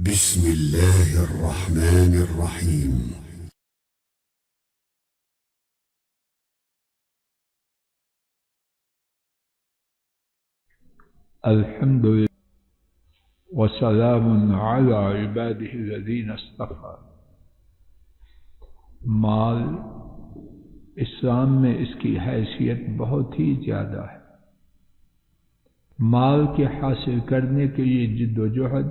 بسم الله الرحمن الرحيم. الحمد لله وسلام على عباده الذين اصطفى. مال اسلام میں اس کی حیثیت بہت ہی زیادہ ہے. مال کے حاصل کرنے کے لیے جد و جہد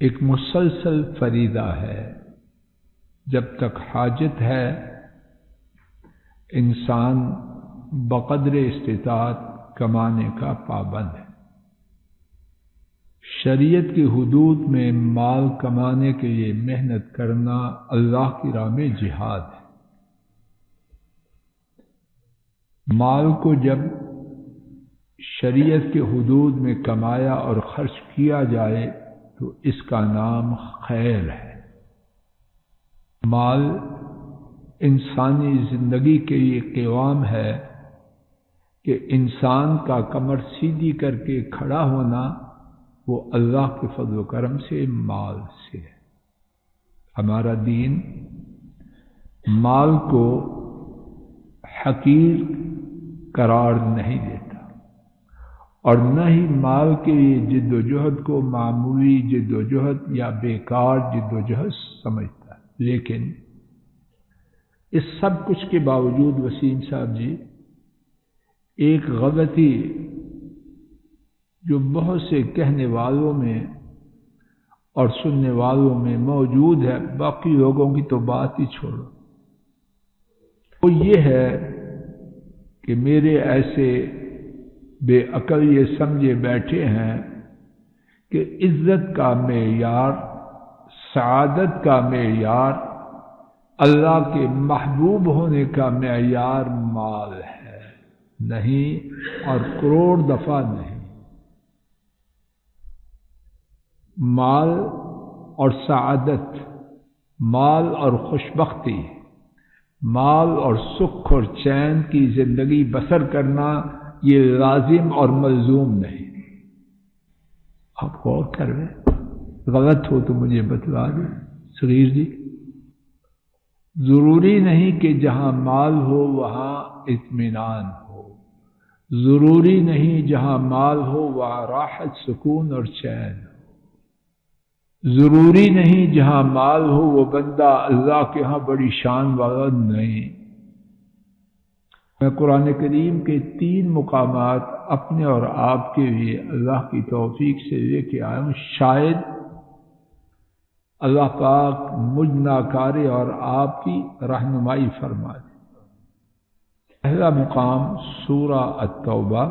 ایک مسلسل فریضہ ہے. جب تک حاجت ہے انسان بقدر استطاعت کمانے کا پابند ہے. شریعت کی حدود میں مال کمانے کے لیے محنت کرنا اللہ کی راہ میں جہاد ہے. مال کو جب شریعت کے حدود میں کمایا اور خرچ کیا جائے تو اس کا نام خیر ہے. مال انسانی زندگی کے لیے قوام ہے کہ انسان کا کمر سیدھی کر کے کھڑا ہونا وہ اللہ کے فضل و کرم سے مال سے ہے. ہمارا دین مال کو حقیر قرار نہیں دیتا اور نہ ہی مال کے لیے جد و جہد کو معمولی جد و جہد یا بیکار جد و جہد سمجھتا. لیکن اس سب کچھ کے باوجود وسیم صاحب جی ایک غلطی جو بہت سے کہنے والوں میں اور سننے والوں میں موجود ہے، باقی لوگوں کی تو بات ہی چھوڑو، وہ یہ ہے کہ میرے ایسے بے عقل یہ سمجھے بیٹھے ہیں کہ عزت کا معیار، سعادت کا معیار، اللہ کے محبوب ہونے کا معیار مال ہے. نہیں، اور کروڑ دفعہ نہیں. مال اور سعادت، مال اور خوشبختی، مال اور سکھ اور چین کی زندگی بسر کرنا یہ لازم اور ملزوم نہیں. آپ غور کر رہے، غلط ہو تو مجھے بتلا دیں صغیر جی. ضروری نہیں کہ جہاں مال ہو وہاں اطمینان ہو. ضروری نہیں جہاں مال ہو وہاں راحت، سکون اور چین ہو. ضروری نہیں جہاں مال ہو وہ بندہ اللہ کے ہاں بڑی شان والا نہیں. میں قرآن کریم کے 3 مقامات اپنے اور آپ کے لیے اللہ کی توفیق سے لے کے آیا ہوں. شاید اللہ پاک مجھ ناکار اور آپ کی رہنمائی فرما دے. پہلا مقام سورہ التوبہ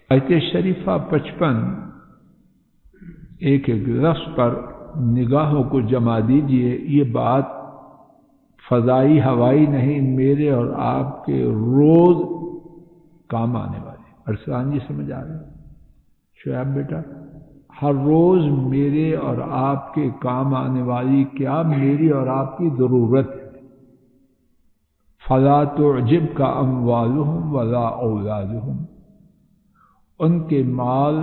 آیت شریفہ 55. ایک ایک لفظ پر نگاہوں کو جما دیجئے. یہ بات فضائی ہوائی نہیں، میرے اور آپ کے روز کام آنے والے. ارسلان جی سمجھ آ رہے ہیں؟ شعیب بیٹا، ہر روز میرے اور آپ کے کام آنے والی کیا میری اور آپ کی ضرورت ہے. فَلَا تُعْجِبْكَ أَمْوَالُهُمْ وَلَا أَوْلَادُهُمْ. ان کے مال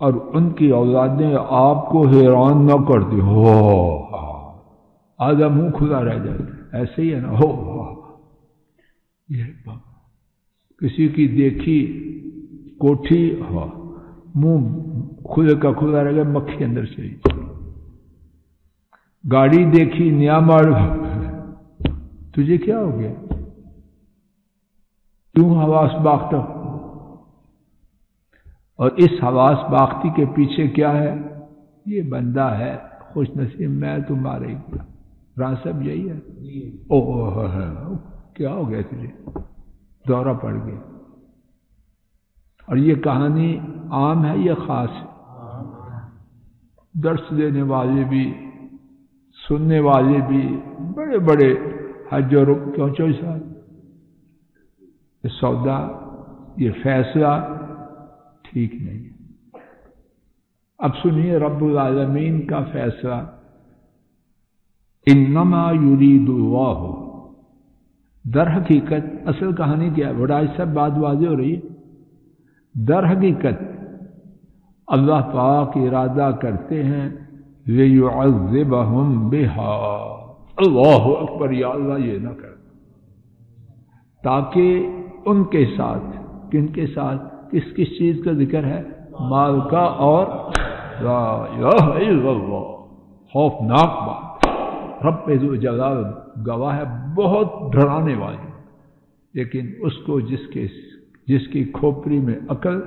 اور ان کی اولادیں آپ کو حیران نہ کرتی ہو. آدھا منہ کھلا رہ جاتا، ایسے ہی ہے نا. ہو یہ کسی کی دیکھی کوٹھی ہو، منہ کھلے کا کھلا رہ گیا، مکھی اندر چلی. گاڑی دیکھی نیا ماڈل، تجھے کیا ہو گیا؟ کیوں حواس باختہ؟ اور اس حواس باختی کے پیچھے کیا ہے؟ یہ بندہ ہے خوش نصیب، میں تمہارے ہی راہ سب یہی ہے. کیا ہو گیا تجھے؟ دورہ پڑ گیا. اور یہ کہانی عام ہے یا خاص ہے؟ درس دینے والے بھی، سننے والے بھی، بڑے بڑے حج اور کیوں چوئی صاحب، یہ سودا، یہ فیصلہ ٹھیک نہیں. اب سنیے رب العالمین کا فیصلہ. انما یرید اللہ. در حقیقت اصل کہانی کیا ہے؟ بڑا اس سے بات واضح ہو رہی ہے. در حقیقت اللہ پاک ارادہ کرتے ہیں لِيُعَذِّبَهُمْ بِهَا، اللہ اکبر، یا اللہ یہ نہ کر، تاکہ ان کے ساتھ، کن کے ساتھ، کس کس چیز کا ذکر ہے؟ مال کا اور لا الہ الا اللہ، خوفناک بات، رب ذو جلال گواہ ہے، بہت ڈرانے والی، لیکن اس کو جس کی کھوپڑی میں عقل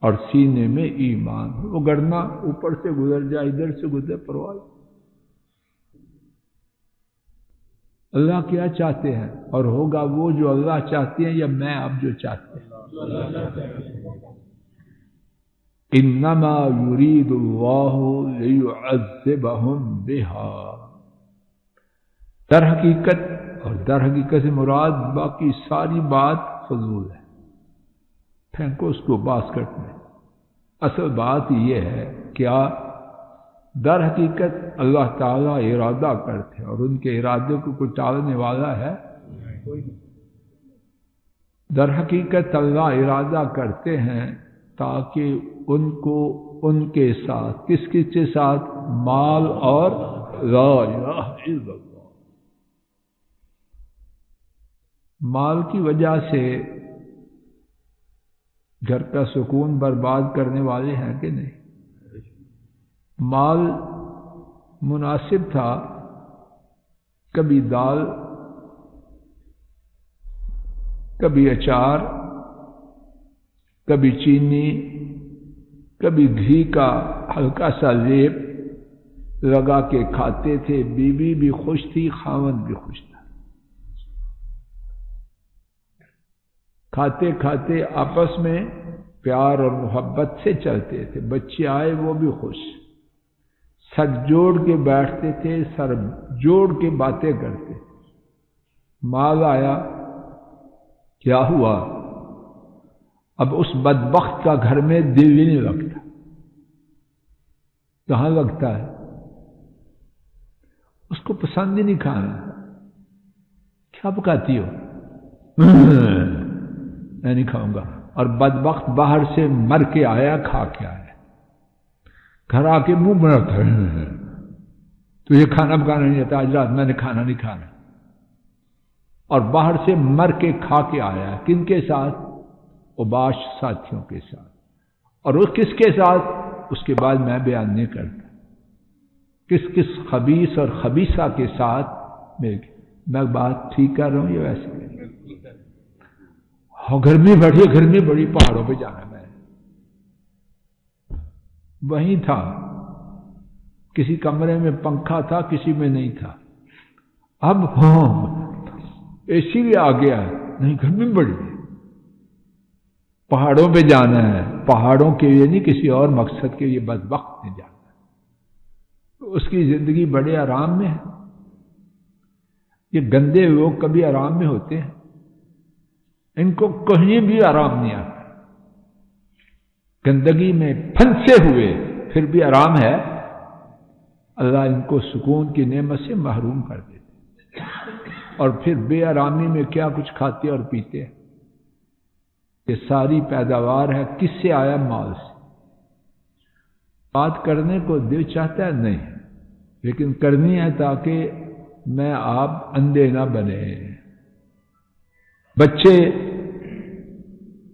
اور سینے میں ایمان، وہ گرنا اوپر سے گزر جائے، ادھر سے گزر، پرواہ۔ اللہ کیا چاہتے ہیں اور ہوگا وہ جو اللہ چاہتے ہیں یا میں آپ جو چاہتے ہیں؟ انما یرید اللہ لیعذبہم بہا، در حقیقت، اور در حقیقت سے مراد باقی ساری بات فضول ہے، پھینکو اس کو باسکٹ میں۔ اصل بات یہ ہے کیا؟ در حقیقت اللہ تعالیٰ ارادہ کرتے ہیں اور ان کے ارادے کو کوئی ٹالنے والا ہے؟ در حقیقت اللہ ارادہ کرتے ہیں تاکہ ان کو ان کے ساتھ، کس کے ساتھ؟ مال اور لا الہ الا اللہ۔ مال کی وجہ سے گھر کا سکون برباد کرنے والے ہیں کہ نہیں؟ مال مناسب تھا، کبھی دال، کبھی اچار، کبھی چینی، کبھی گھی کا ہلکا سا لیپ لگا کے کھاتے تھے، بیوی بھی خوش تھی، خاوند بھی خوش تھا، کھاتے کھاتے آپس میں پیار اور محبت سے چلتے تھے، بچے آئے وہ بھی خوش، سر جوڑ کے بیٹھتے تھے، سر جوڑ کے باتیں کرتے تھے۔ مال آیا، کیا ہوا؟ اب اس بدبخت کا گھر میں دل ہی نہیں لگتا۔ کہاں لگتا ہے؟ اس کو پسند ہی نہیں کھانا۔ کیا پکاتی ہو؟ میں نہیں کھاؤں گا۔ اور بدبخت باہر سے مر کے آیا، کھا کے آیا، گھر آ کے منہ بناتا ہے، تو یہ کھانا پکانا نہیں آتا، آج رات میں نے کھانا نہیں کھانا، اور باہر سے مر کے کھا کے آیا، کن کے ساتھ؟ اوباش ساتھیوں کے ساتھ، اور اس کس کے ساتھ؟ اس کے بعد میں بیان نہیں کرتا، کس کس خبیث اور خبیثہ کے ساتھ مل کے۔ میں بات ٹھیک کر رہا ہوں یا ویسے؟ ہاں، گرمی بڑی، گرمی بڑی، پہاڑوں پہ جانا میں وہیں تھا، کسی کمرے میں پنکھا تھا، کسی میں نہیں تھا، اب ہاں اے سی بھی آ گیا ہے، نہیں گرمی بڑی، پہاڑوں پہ جانا ہے، پہاڑوں کے لیے نہیں، کسی اور مقصد کے لیے بدبخت نے جانا ہے، اس کی زندگی بڑے آرام میں ہے۔ یہ گندے لوگ کبھی آرام میں ہوتے ہیں؟ ان کو کہیں بھی آرام نہیں آتا، گندگی میں پھنسے ہوئے، پھر بھی آرام ہے؟ اللہ ان کو سکون کی نعمت سے محروم کر دیتے، اور پھر بے آرامی میں کیا کچھ کھاتے اور پیتے ہیں۔ یہ ساری پیداوار ہے، کس سے آیا؟ مال سے۔ بات کرنے کو دل چاہتا ہے؟ نہیں، لیکن کرنی ہے تاکہ میں آپ اندھے نہ بنے۔ بچے،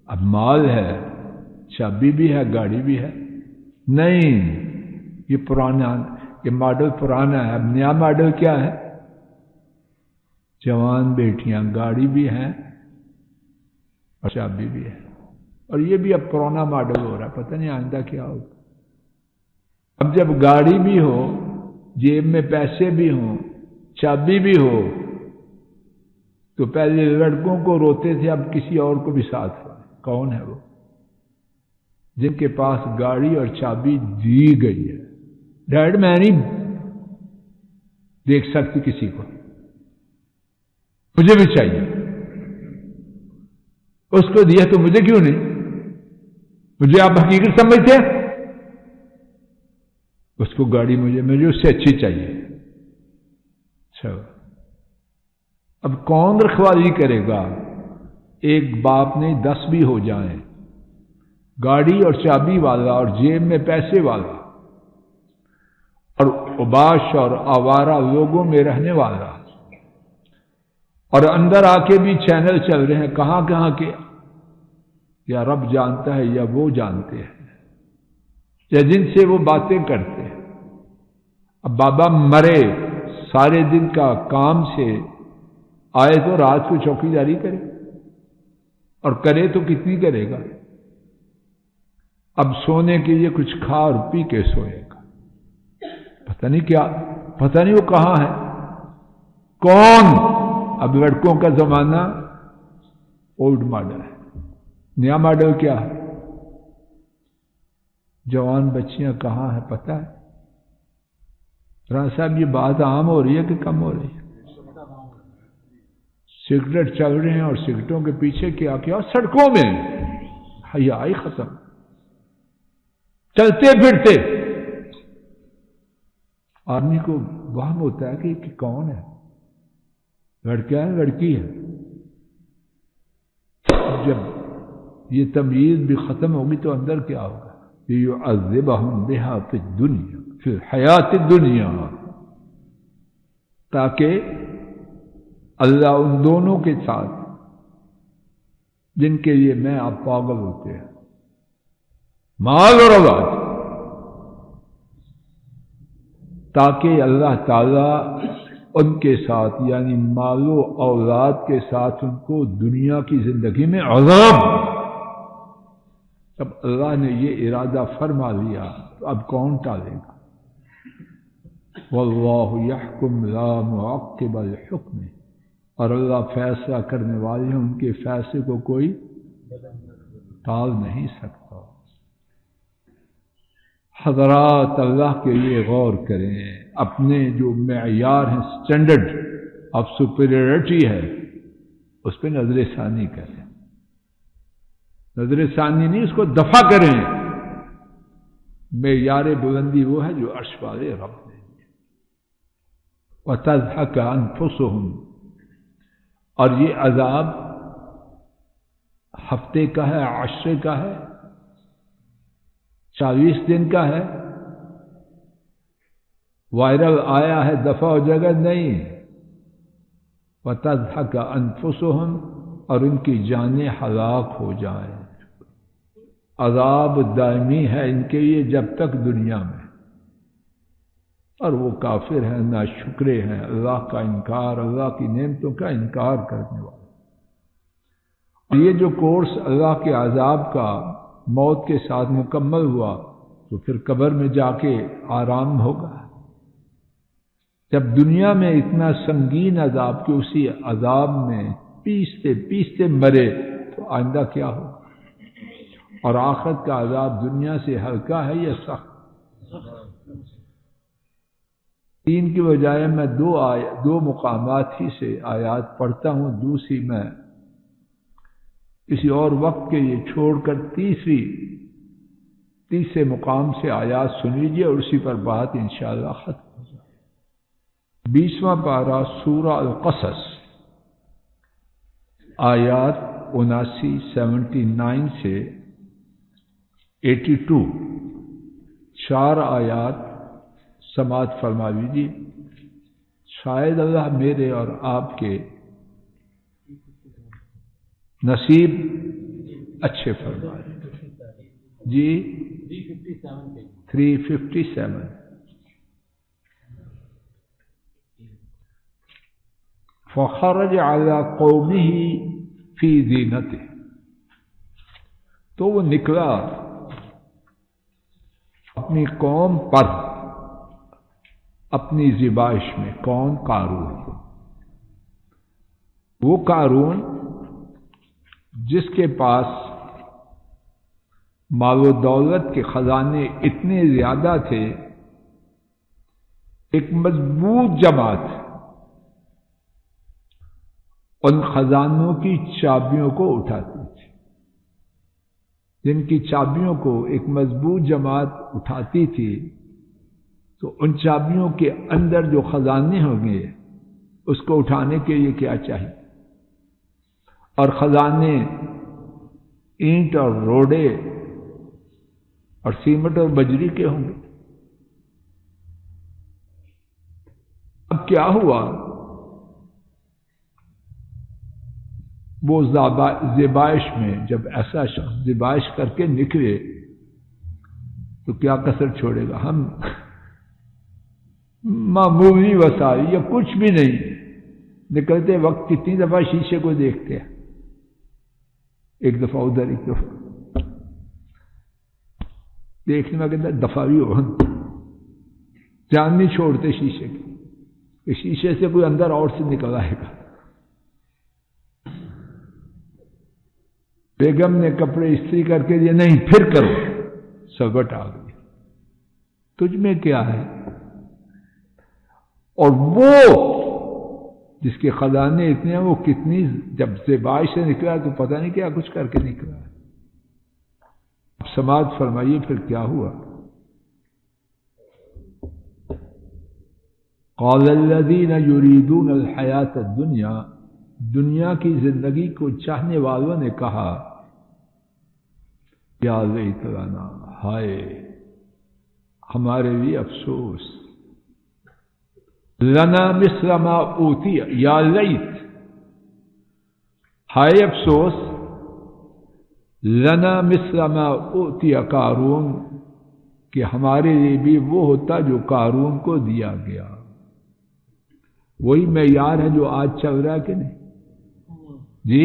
اب مال ہے، چابی بھی ہے، گاڑی بھی ہے، نہیں یہ پرانا، یہ ماڈل پرانا ہے، اب نیا ماڈل کیا ہے؟ جوان بیٹیاں، گاڑی بھی ہیں اور چابی بھی ہے، اور یہ بھی اب پرانا ماڈل ہو رہا ہے، پتہ نہیں آئندہ کیا ہوگا۔ اب جب گاڑی بھی ہو، جیب میں پیسے بھی ہوں، چابی بھی ہو، تو پہلے لڑکوں کو روتے تھے، اب کسی اور کو بھی ساتھ ہے۔ کون ہے وہ؟ جن کے پاس گاڑی اور چابی دی گئی ہے۔ ڈیڈ میں نہیں دیکھ سکتی کسی کو، مجھے بھی چاہیے، اس کو دیا تو مجھے کیوں نہیں؟ مجھے آپ حقیقت سمجھتے ہیں؟ اس کو گاڑی مجھے اس سے اچھی چاہیے۔ اچھا، اب کون رکھوالی کرے گا؟ ایک باپ نہیں 10 بھی ہو جائیں، گاڑی اور چابی والا اور جیب میں پیسے والا اور اوباش اور آوارہ لوگوں میں رہنے والا، اور اندر آ کے بھی چینل چل رہے ہیں کہاں کہاں کے، یا رب جانتا ہے یا وہ جانتے ہیں یا جن سے وہ باتیں کرتے ہیں۔ اب بابا مرے، سارے دن کا کام سے آئے تو رات کو چوکیداری کرے، اور کرے تو کتنی کرے گا؟ اب سونے کے لیے کچھ کھا اور پی کے سوئے گا، پتہ نہیں کیا، پتہ نہیں وہ کہاں ہے، کون؟ اب لڑکوں کا زمانہ اولڈ ماڈل ہے، نیا ماڈل کیا ہے؟ جوان بچیاں کہاں ہیں پتہ ہے؟ راہ صاحب یہ بات عام ہو رہی ہے کہ کم ہو رہی ہے؟ سگریٹ چل رہے ہیں اور سگریٹوں کے پیچھے کیا کیا سڑکوں میں حیا ہی ختم، چلتے پھرتے آدمی کو وہم ہوتا ہے کہ کون ہے، لڑکا ہے لڑکی ہے۔ جب یہ تمیز بھی ختم ہوگی تو اندر کیا ہوگا؟ یعذبہم بہا فی الدنیا، فی الحیات الدنیا، تاکہ اللہ ان دونوں کے ساتھ جن کے لیے میں آپ پاگل ہوتے ہیں، مال اور اولاد، تاکہ اللہ تعالی ان کے ساتھ یعنی مال و اولاد کے ساتھ ان کو دنیا کی زندگی میں عذاب۔ اب اللہ نے یہ ارادہ فرما لیا تو اب کون ٹالے گا؟ واللہ یحکم لا معقب الحکم، اور اللہ فیصلہ کرنے والے ہیں، ان کے فیصلے کو کوئی ٹال نہیں سکتا۔ حضرات اللہ کے لیے غور کریں، اپنے جو معیار ہیں، سٹینڈرڈ آف سپیریورٹی ہے، اس پہ نظر ثانی کریں، نظر ثانی نہیں، اس کو دفع کریں۔ معیار بلندی وہ ہے جو عرش والے رب نے دی۔ وَتَضْحَكَ أَنفُسُهُمْ، اور یہ عذاب ہفتے کا ہے، عشرے کا ہے، 40 دن کا ہے، وائرل آیا ہے دفع ہو جائے گا؟ نہیں۔ وَتَضْحَكَ أَنفُسُهُمْ، اور ان کی جانیں ہلاک ہو جائیں۔ عذاب دائمی ہے ان کے لیے جب تک دنیا میں، اور وہ کافر ہیں، ناشکرے ہیں، اللہ کا انکار، اللہ کی نعمتوں کا انکار کرنے والے۔ یہ جو کورس اللہ کے عذاب کا موت کے ساتھ مکمل ہوا تو پھر قبر میں جا کے آرام ہوگا۔ جب دنیا میں اتنا سنگین عذاب کہ اسی عذاب میں پیستے پیستے مرے تو آئندہ کیا ہوگا؟ اور آخرت کا عذاب دنیا سے ہلکا ہے یا سخت؟ 3 کی بجائے میں 2 مقامات ہی سے آیات پڑھتا ہوں، دوسری میں کسی اور وقت کے لیے چھوڑ کر تیسرے مقام سے آیات سن لیجیے اور اسی پر بات انشاءاللہ ختم ہو جائے۔ 20واں پارہ سورہ القصص، آیات 79 سے 82، 4 آیات سماعت فرما لیجیے، شاید اللہ میرے اور آپ کے نصیب اچھے فرمائے۔ جی 357۔ فخرج على قومه في زینته، تو وہ نکلا اپنی قوم پر اپنی زیبائش میں۔ کون؟ قارون۔ وہ قارون جس کے پاس مال و دولت کے خزانے اتنے زیادہ تھے، ایک مضبوط جماعت ان خزانوں کی چابیوں کو اٹھاتی تھی۔ جن کی چابیوں کو ایک مضبوط جماعت اٹھاتی تھی تو ان چابیوں کے اندر جو خزانے ہوں گے اس کو اٹھانے کے لیے کیا چاہیے؟ اور خزانے اینٹ اور روڑے اور سیمنٹ اور بجری کے ہوں گے۔ اب کیا ہوا، وہ زیبائش میں جب ایسا شخص زیبائش کر کے نکلے تو کیا کسر چھوڑے گا؟ ہم معمولی وسائل یا کچھ بھی نہیں، نکلتے وقت کتنی دفعہ شیشے کو دیکھتے ہیں، ایک دفعہ ادھر ایک دفعہ دیکھنے میں کہتا دفعہ بھی ہو، دھیان نہیں چھوڑتے شیشے کی کہ شیشے سے کوئی اندر اور سے نکل آئے گا۔ بیگم نے کپڑے استری کر کے دیے، نہیں پھر کرو، سگٹ آ گئی، تجھ میں کیا ہے؟ اور وہ جس کے خزانے اتنے ہیں، وہ کتنی جب زیبائش سے نکلا تو پتہ نہیں کیا کچھ کر کے نکلا۔ اب سماعت فرمائیے پھر کیا ہوا۔ قال الذين يريدون الحياة الدنيا، دنیا کی زندگی کو چاہنے والوں نے کہا، یا لیت لنا، ہائے ہمارے لیے افسوس، لنا مثل ما اوتی، یا لیت ہائے افسوس، لنا مثل ما اوتی قارون، کہ ہمارے لیے بھی وہ ہوتا جو قارون کو دیا گیا۔ وہی معیار ہے جو آج چل رہا ہے کہ نہیں جی؟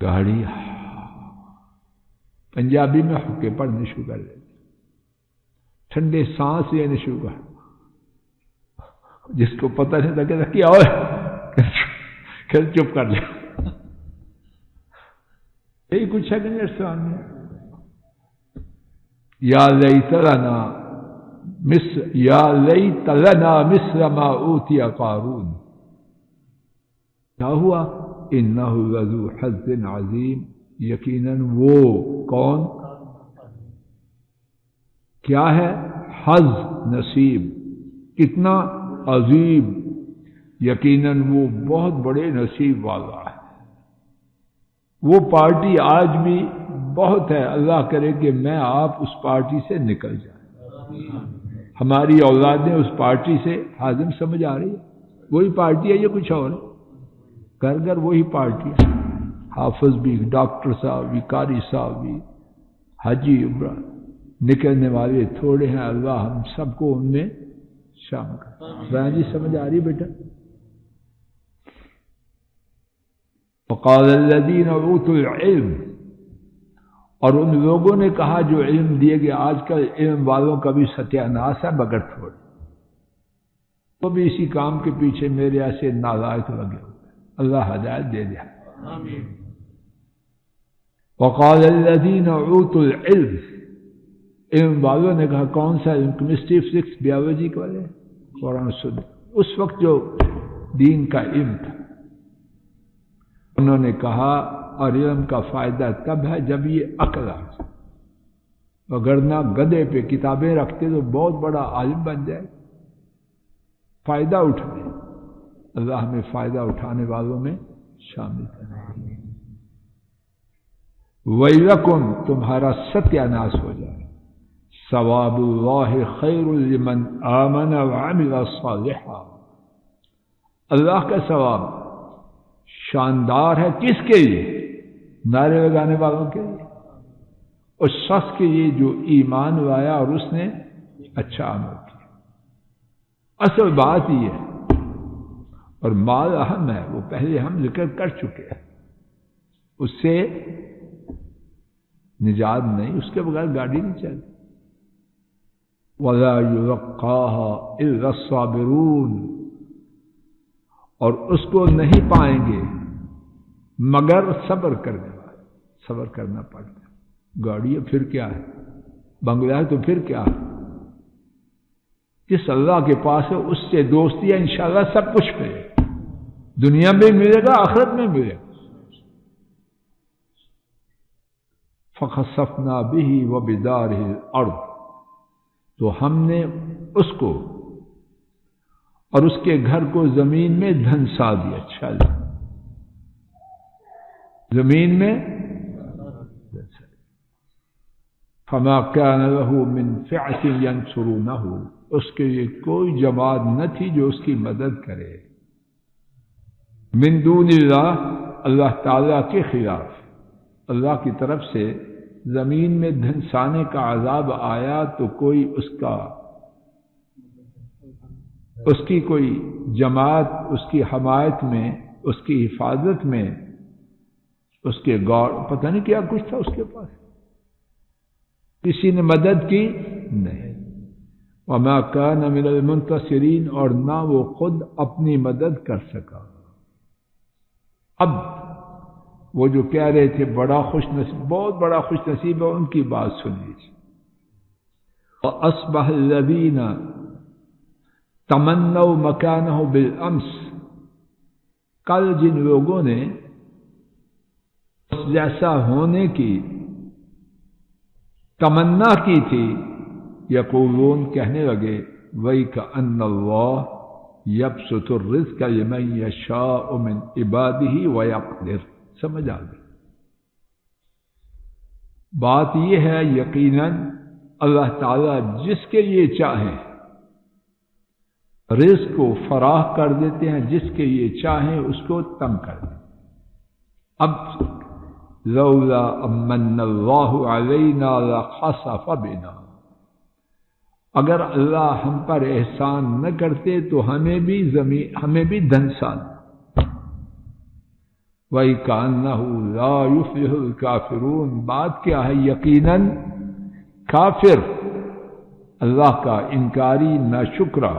گاڑی پنجابی میں حکے پڑھنے شروع کر دیتے، ٹھنڈے سانس لینے شروع کر، جس کو پتہ نہیں تھا کہ کیا ہو پھر چپ کر لیا۔ یہی کچھ ہے کہ نہیں اسلام میں؟ یا لیت لنا مثل ما اوتی قارون، کیا ہوا؟ انہ لذو حظ عظیم، یقیناً وہ کون کیا ہے؟ حظ، نصیب، کتنا عظیم، یقیناً وہ بہت بڑے نصیب والا ہے۔ وہ پارٹی آج بھی بہت ہے، اللہ کرے کہ میں آپ اس پارٹی سے نکل جائیں، ہماری اولادیں اس پارٹی سے ہاضم سمجھ آ رہی ہے، وہی پارٹی ہے یہ کچھ اور ہے، گھر گھر وہی پارٹی ہے، حافظ بھی، ڈاکٹر صاحب بھی، قاری صاحب بھی، حاجی عمرہ، نکلنے والے تھوڑے ہیں، اللہ ہم سب کو ان میں شامل کر۔ جی سمجھ آ رہی بیٹا؟ وقال الذين اوتوا العلم، اور ان لوگوں نے کہا جو علم دیے گئے، آج کل علم والوں کا بھی ستیہ ناس ہے مگر تھوڑے، وہ بھی اسی کام کے پیچھے میرے ایسے نالائق لگے ہوئے، اللہ ہدایت دے دیا۔ آمین۔ وقال الذين اوتوا العلم، علم والوں نے کہا، کون سا علم؟ کیمسٹری، فزکس، بیولوجی کے والے، قرآن سنت، اس وقت جو دین کا علم تھا، انہوں نے کہا، اور علم کا فائدہ تب ہے جب یہ عقل آ جائے، وگرنہ گدھے پہ کتابیں رکھتے تو بہت بڑا عالم بن جائے، فائدہ اٹھائے، اللہ ہمیں فائدہ اٹھانے والوں میں شامل کرے۔ وَيْلَكُمْ، تمہارا ستیہ ناس ہو جائے، ثواب اللہ خیر لمن آمن وعمل صالحا، اللہ کا ثواب شاندار ہے کس کے لیے؟ نعرے لگانے والوں کے لیے، اس شخص کے لیے جو ایمان لایا اور اس نے اچھا عمل کیا۔ اصل بات یہ ہے، اور مال اہم ہے، وہ پہلے ہم ذکر کر چکے ہیں، اس سے نجات نہیں، اس کے بغیر گاڑی نہیں چلتی۔ وَلَا يُلَقَّاهَا إِلَّا الصَّابِرُونَ، اور اس کو نہیں پائیں گے مگر صبر کرنے والے، صبر کرنا پڑتا ہے۔ گاڑی ہے پھر کیا ہے، بنگلہ ہے تو پھر کیا ہے، جس اللہ کے پاس ہے اس سے دوستی ہے، انشاءاللہ سب کچھ ملے، دنیا میں ملے گا، آخرت میں ملے گا۔ فَخَسَفْنَا بِهِ وَبِدَارِهِ الْأَرْضِ، تو ہم نے اس کو اور اس کے گھر کو زمین میں دھنسا دیا، چل زمین میں فما كان له من فئة ينصرونه، اس کے لیے کوئی جماعت نہ تھی جو اس کی مدد کرے، من دون اللہ، اللہ تعالیٰ کے خلاف۔ اللہ کی طرف سے زمین میں دھنسانے کا عذاب آیا تو کوئی اس کی کوئی جماعت اس کی حمایت میں، اس کی حفاظت میں، اس کے گور پتہ نہیں کیا کچھ تھا اس کے پاس، کسی نے مدد کی نہیں۔ وما كان من المنتصرین، اور نہ وہ خود اپنی مدد کر سکا۔ اب وہ جو کہہ رہے تھے بڑا خوش نصیب، بہت بڑا خوش نصیب ہے، ان کی بات سن لیجیے۔ وَأَصْبَحَ الَّذِينَ تَمَنَّوْا مَكَانَهُ بِالْأَمْسِ، کل جن لوگوں نے اس جیسا ہونے کی تمنا کی تھی، یقولون کہنے لگے، وَيْكَأَنَّ اللَّهَ يَبْسُطُ الرِّزْقَ لِمَن يَشَاءُ مِنْ عِبَادِهِ وَيَقْدِرُ۔ سمجھ آ گئی بات یہ ہے، یقیناً اللہ تعالیٰ جس کے لیے چاہیں رزق کو فراہ کر دیتے ہیں، جس کے لیے چاہیں اس کو تنگ کر دیتے۔ اب لولا امن اللہ علینا لخسف بنا، اگر اللہ ہم پر احسان نہ کرتے تو ہمیں بھی دھنسان۔ وَإِكَأَنَّهُ لَا يُفْلِحُ الْكَافِرُونَ، بات کیا ہے، یقیناً کافر، اللہ کا انکاری ناشکرا،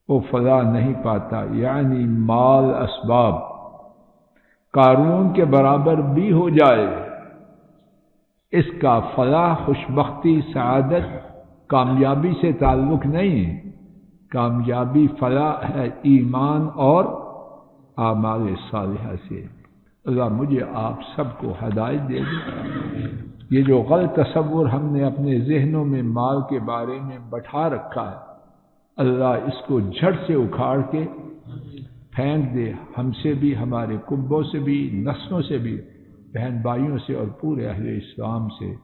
وہ فلاح نہیں پاتا، یعنی مال اسباب قارون کے برابر بھی ہو جائے، اس کا فلاح، خوشبختی، سعادت، کامیابی سے تعلق نہیں ہے۔ کامیابی فلاح ہے ایمان اور اعمال صالحہ سے۔ اللہ مجھے آپ سب کو ہدایت دے دے۔ یہ جو غلط تصور ہم نے اپنے ذہنوں میں مال کے بارے میں بٹھا رکھا ہے، اللہ اس کو جھڑ سے اکھاڑ کے پھینک دے، ہم سے بھی، ہمارے کنبوں سے بھی، نسلوں سے بھی، بہن بھائیوں سے اور پورے اہل اسلام سے۔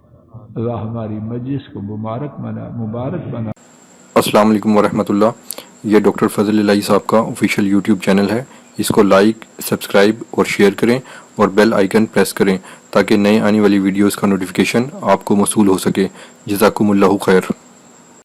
اللہ ہماری مجلس کو مبارک بنا۔ السلام علیکم ورحمۃ اللہ۔ یہ ڈاکٹر فضل الہی صاحب کا آفیشیل یوٹیوب چینل ہے، اس کو لائک، سبسکرائب اور شیئر کریں اور بیل آئیکن پریس کریں تاکہ نئے آنے والی ویڈیوز کا نوٹیفیکیشن آپ کو موصول ہو سکے۔ جزاکم اللہ خیر۔